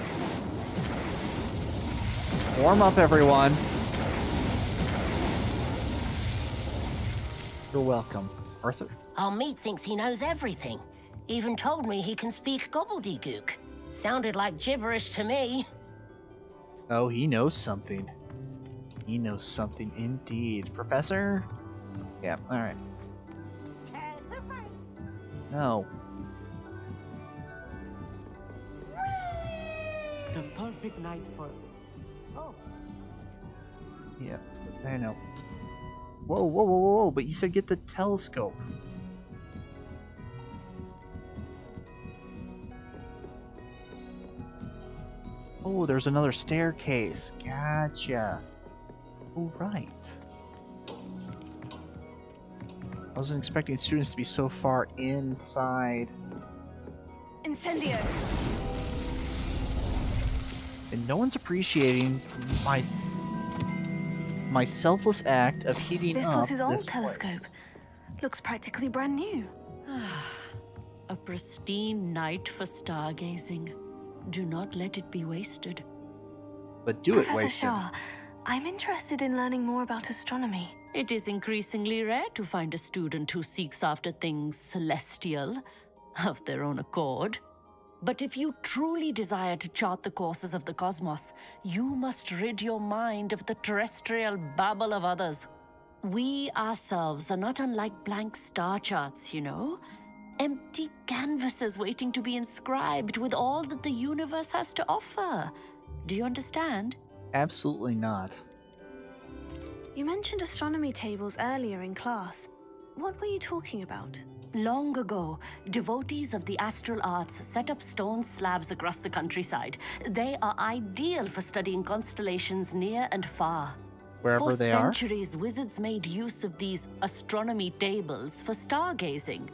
Warm up, everyone. You're welcome, Arthur. Our meat thinks he knows everything. Even told me he can speak gobbledygook. Sounded like gibberish to me. Oh, he knows something. He knows something indeed. Professor? Yeah, alright. No. The perfect night for... Oh. Yeah, I know. Whoa, whoa, whoa, whoa, but you said get the telescope. Oh, there's another staircase. Gotcha. Oh, right. I wasn't expecting students to be so far inside. Incendio! And no one's appreciating my selfless act of heating This up was his old this telescope. place. Looks practically brand new. A pristine night for stargazing. Do not let it be wasted. But do Professor it wasted. Shah, I'm interested in learning more about astronomy. It is increasingly rare to find a student who seeks after things celestial, of their own accord. But if you truly desire to chart the courses of the cosmos, you must rid your mind of the terrestrial babble of others. We ourselves are not unlike blank star charts, you know? Empty canvases waiting to be inscribed with all that the universe has to offer. Do you understand? Absolutely not. You mentioned astronomy tables earlier in class. What were you talking about? Long ago, devotees of the astral arts set up stone slabs across the countryside. They are ideal for studying constellations near and far. Wherever they are? For centuries, wizards made use of these astronomy tables for stargazing.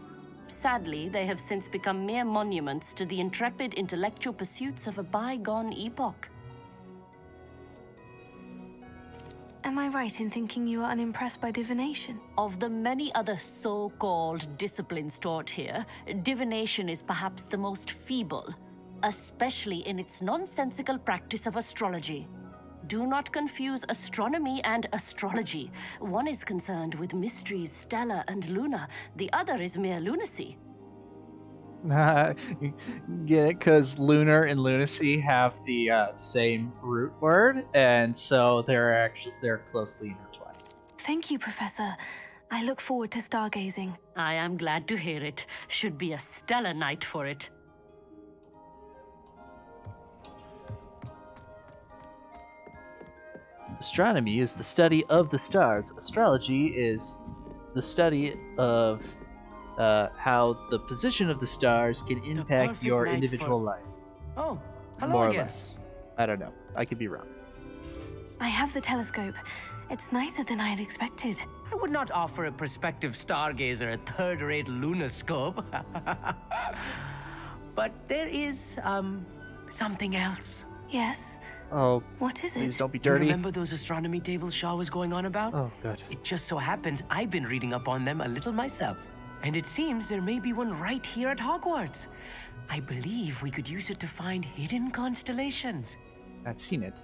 Sadly, they have since become mere monuments to the intrepid intellectual pursuits of a bygone epoch. Am I right in thinking you are unimpressed by divination? Of the many other so-called disciplines taught here, divination is perhaps the most feeble, especially in its nonsensical practice of astrology. Do not confuse astronomy and astrology. One is concerned with mysteries, stellar and lunar. The other is mere lunacy. Get it? Because lunar and lunacy have the same root word, and so they're closely intertwined. Thank you, Professor. I look forward to stargazing. I am glad to hear it. Should be a stellar night for it. Astronomy is the study of the stars. Astrology is the study of how the position of the stars can impact your individual life. Oh, hello More again. or less. I don't know. I could be wrong. I have the telescope. It's nicer than I had expected. I would not offer a prospective stargazer a third-rate lunoscope. But there is, something else. Yes? Oh, what is please it? don't be dirty. You remember those astronomy tables Shaw was going on about? Oh, good. It just so happens I've been reading up on them a little myself. And it seems there may be one right here at Hogwarts. I believe we could use it to find hidden constellations. I've seen it.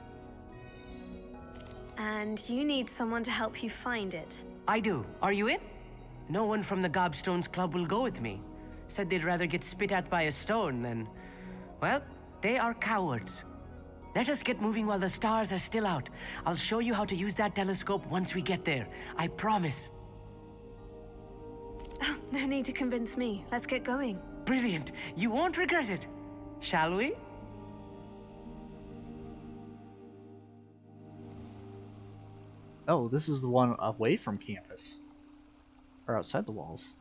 And you need someone to help you find it. I do. Are you in? No one from the Gobstones Club will go with me. Said they'd rather get spit at by a stone than... Well, they are cowards. Let us get moving while the stars are still out. I'll show you how to use that telescope once we get there. I promise. Oh, no need to convince me. Let's get going. Brilliant. You won't regret it. Shall we? Oh, this is the one away from campus. Or outside the walls.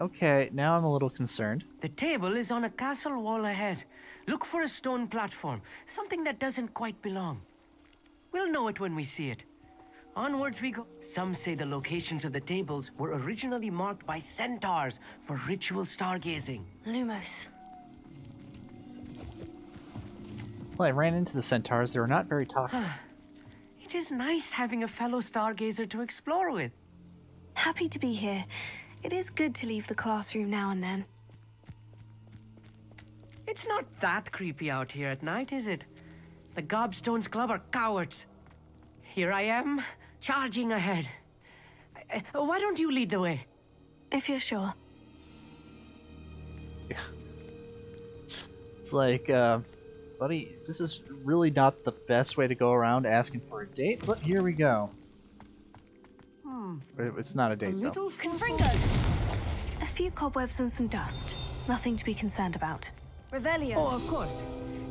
Okay, now I'm a little concerned. The table is on a castle wall ahead. Look for a stone platform, something that doesn't quite belong. We'll know it when we see it. Onwards we go. Some say the locations of the tables were originally marked by centaurs for ritual stargazing. Lumos. Well, I ran into the centaurs. They were not very talkative. It is nice having a fellow stargazer to explore with. Happy to be here. It is good to leave the classroom now and then. It's not that creepy out here at night, is it? The Gobstones Club are cowards. Here I am, charging ahead. Why don't you lead the way? If you're sure. It's like, buddy, this is really not the best way to go around asking for a date, but here we go. It's not a date, though. Confringo! A few cobwebs and some dust. Nothing to be concerned about. Revelio. Oh, of course.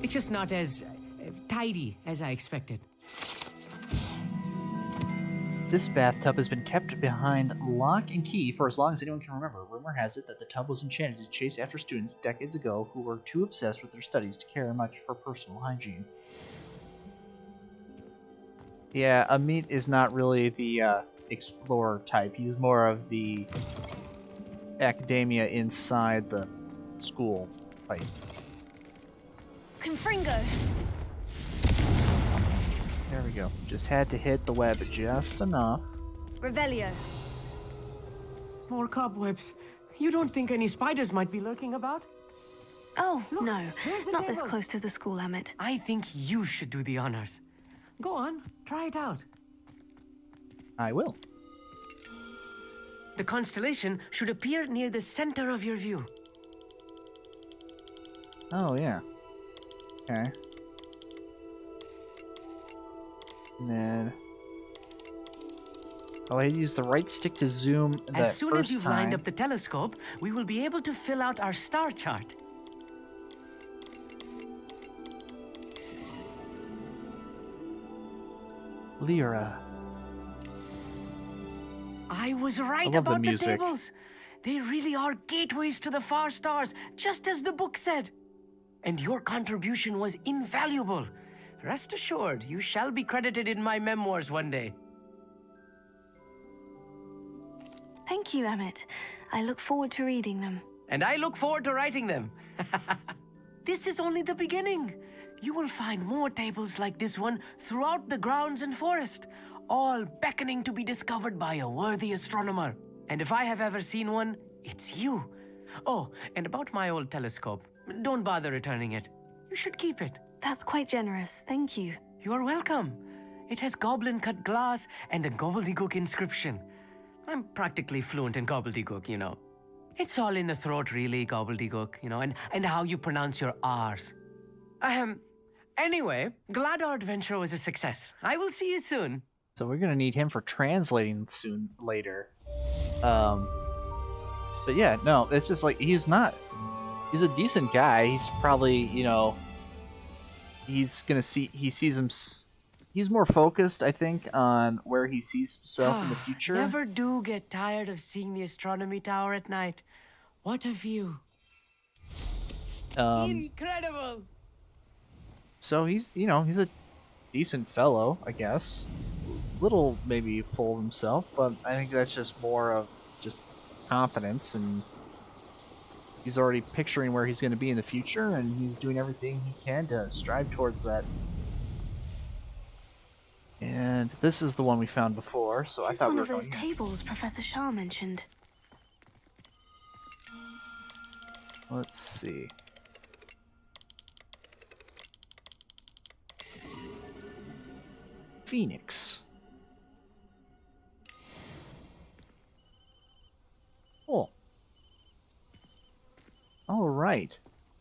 It's just not as tidy as I expected. This bathtub has been kept behind lock and key for as long as anyone can remember. Rumor has it that the tub was enchanted to chase after students decades ago who were too obsessed with their studies to care much for personal hygiene. Yeah, Amit is not really the explorer type. He's more of the academia inside the school type. Confringo! There we go. Just had to hit the web just enough. Revelio. More cobwebs. You don't think any spiders might be lurking about? Oh, no. Not this close to the school, Emmett. I think you should do the honors. Go on, try it out. I will. The constellation should appear near the center of your view. Oh, yeah. Okay. And then... Oh, I used the right stick to zoom that As soon as first you've time. lined up the telescope, we will be able to fill out our star chart. Lyra. I was right love the about the music. tables. They really are gateways to the far stars, just as the book said. And your contribution was invaluable. Rest assured, you shall be credited in my memoirs one day. Thank you, Emmett. I look forward to reading them. And I look forward to writing them. This is only the beginning. You will find more tables like this one throughout the grounds and forest, all beckoning to be discovered by a worthy astronomer. And if I have ever seen one, it's you. Oh, and about my old telescope, don't bother returning it. You should keep it. That's quite generous. Thank you. You are welcome. It has goblin cut glass and a gobbledygook inscription. I'm practically fluent in gobbledygook, you know. It's all in the throat, really, gobbledygook, you know, and how you pronounce your R's. Anyway, glad our adventure was a success. I will see you soon. So we're gonna need him for translating soon later. But yeah, no, it's just like he's a decent guy. He's probably, you know, he's more focused, I think, on where he sees himself in the future. Never do get tired of seeing the astronomy tower at night. What a view. Incredible. So he's a decent fellow, I guess. Little maybe full of himself, but I think that's just more of just confidence, and he's already picturing where he's going to be in the future, and he's doing everything he can to strive towards that. And this is the one we found before, so I thought we were one of those tables Professor Shah mentioned. Let's see. Phoenix. Cool. All right.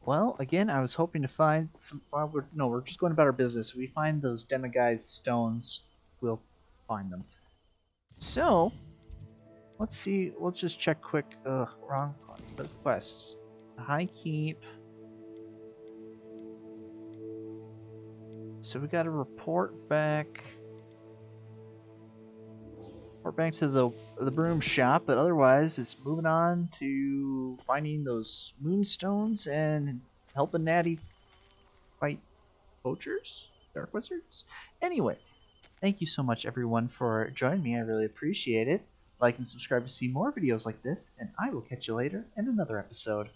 Well, again, I was hoping to find some. Well, we're just going about our business. If we find those Demiguise stones, we'll find them. So, let's see. Let's just check quick. Wrong quests. High Keep. So we got to report back. Report back to the broom shop, but otherwise it's moving on to finding those moonstones and helping Natty fight poachers, dark wizards. Anyway, thank you so much everyone for joining me. I really appreciate it. Like and subscribe to see more videos like this, and I will catch you later in another episode.